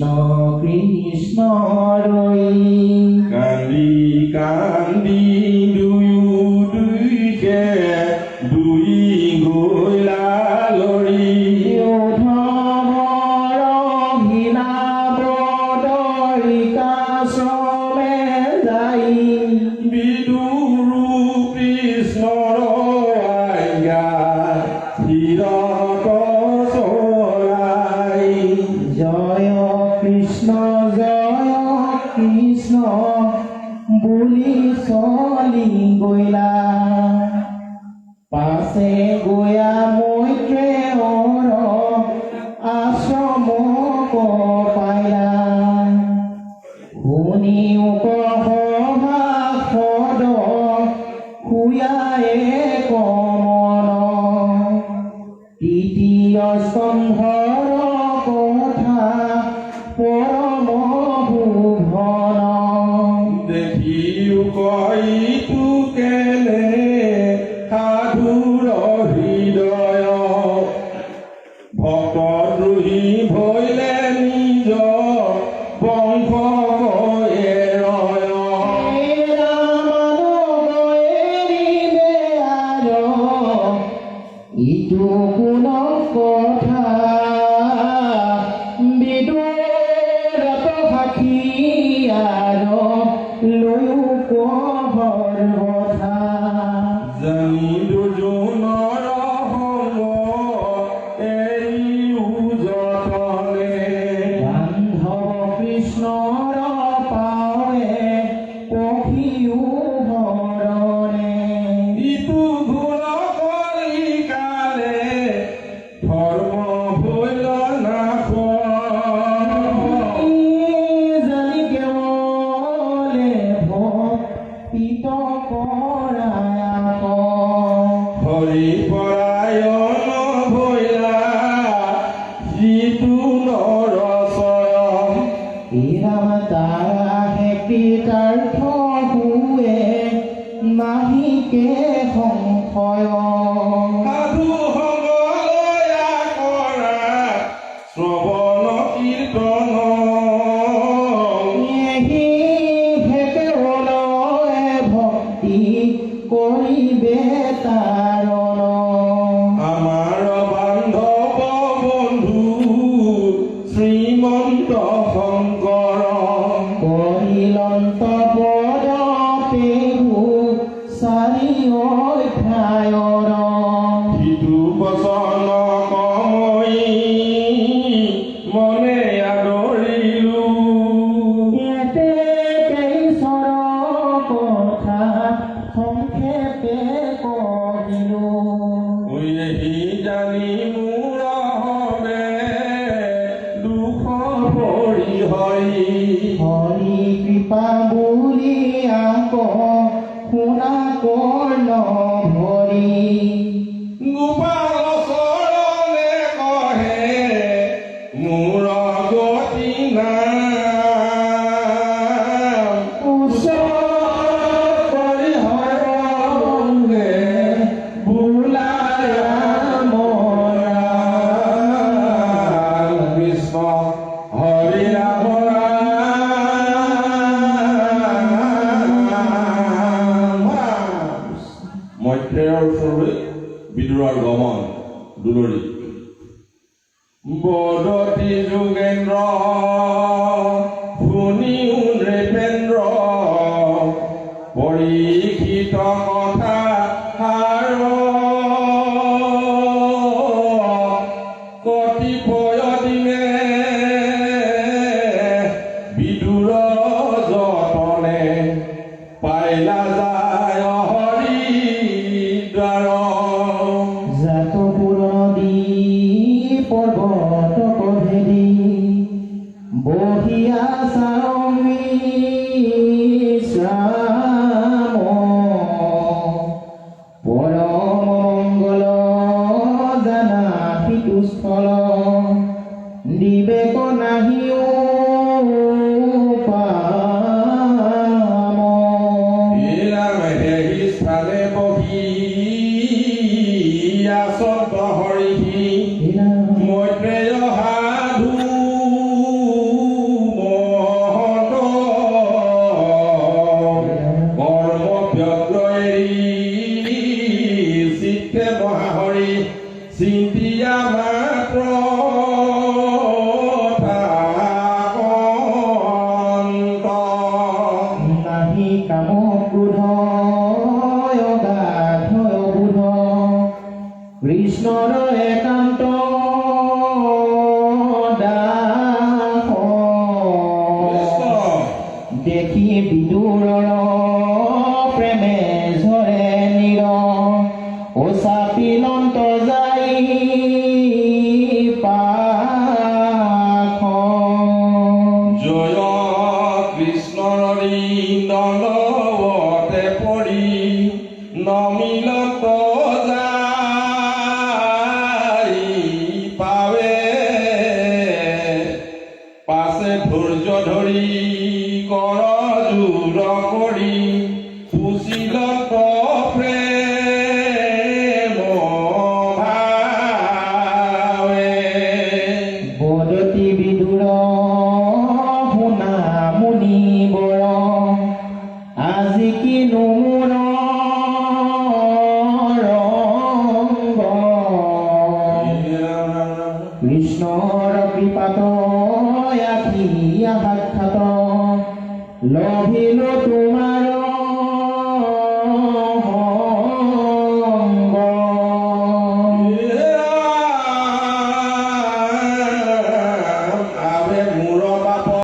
কৃষ্ণ ৰৈ কান্দি কান্দি দুয়োকে দুই গৈলা লৰি উদ্ধৱৰ ঘৃণাবদৰি কাশ্ৰমে যাই বিদুৰ কৃষ্ণৰ আজ্ঞা শিৰত চলাই জয় কৃষ্ণ বুলি চলি গৈলা পাছে গয়া মৈত্ৰেয়ৰ আশ্ৰম পাইলা শুনি উপসভাসদ শুয়ায়ে কমল তৃতীয় স্তম্ভৰ কথা পৰম ভুৱন দেখিও কইটো কেনে সাধুৰ হৃদয় ভক্তদ্ৰোহী ভৈলে নিজ বংশ ইটো কোন কথা বিদুৰত সাক্ষী আৰু লৈও কহৰ কথা জানি দুজনৰ হব এৰিও যতনে বান্ধৱ কৃষ্ণৰ পাৱে পখিও হৰণে ইটো ঘোৰ কলিকালে ধৰ্ম ভৈল নাশ জানি কেৱলে ভক্তিত কৰায়াক হৰি পৰায়ণ ভৈলা যিটো নৰচয় ৰাম তাৰা কৃতাৰ্থ হুৱে নাহিকে সংশয় সাধু সংগলয়া কৰা শ্ৰৱণ কীৰ্তন এহি কেৱলয়ে ভক্তি কৰিবে তাৰণ আমাৰ বান্ধৱ বন্ধু শ্ৰীমন্ত শংকৰ কৰিলন্ত পদ পেহু চাৰি অধ্যায়ৰ সিটো বচন কমই মনে আদৰিলো এতে কেইচৰ কথা সংক্ষেপে কহিলো এহি জানি মোৰ হবে দুখ পৰি হৰি হৰি কৃপা বুলি আক শুনা কৰ্ণ ভৰি গোপাল চৰণে কহে মোৰ গতি নাম ওচৰ কৰি হৰণে বোলায়া মৰা কৃষ্ণ হৰি ৰাম মৈত্ৰেয়ৰ ওচৰলৈ বিদুৰৰ গমন দুলৰি বদতি যোগেন্দ্ৰ শুনিও নৃপেন্দ্ৰ পৰীক্ষিত কথা সাৰ কতিপয় দিনে বিদুৰ যতনে পাইলা যায় হৰিদ্বাৰ জাত পুৰণি পৰ্বত ভেদি বহিয়া চাৰমি শ্যাম পৰম মংগল জানা পিতুস্থল বিবেক নাহিও পাম স্থানে বহি আচত হৰিহি মৈত্ৰেয় সাধু দেখি বিদুৰৰ প্ৰেমে ঝৰে নীৰ ও চাপিলন্ত যাই পাখন জয় কৃষ্ণৰি দলৱতে পৰি নমিলত যাই পাৱে পাছে ধৈৰ্য ধৰি কৰ জোৰ কৰি পুচিল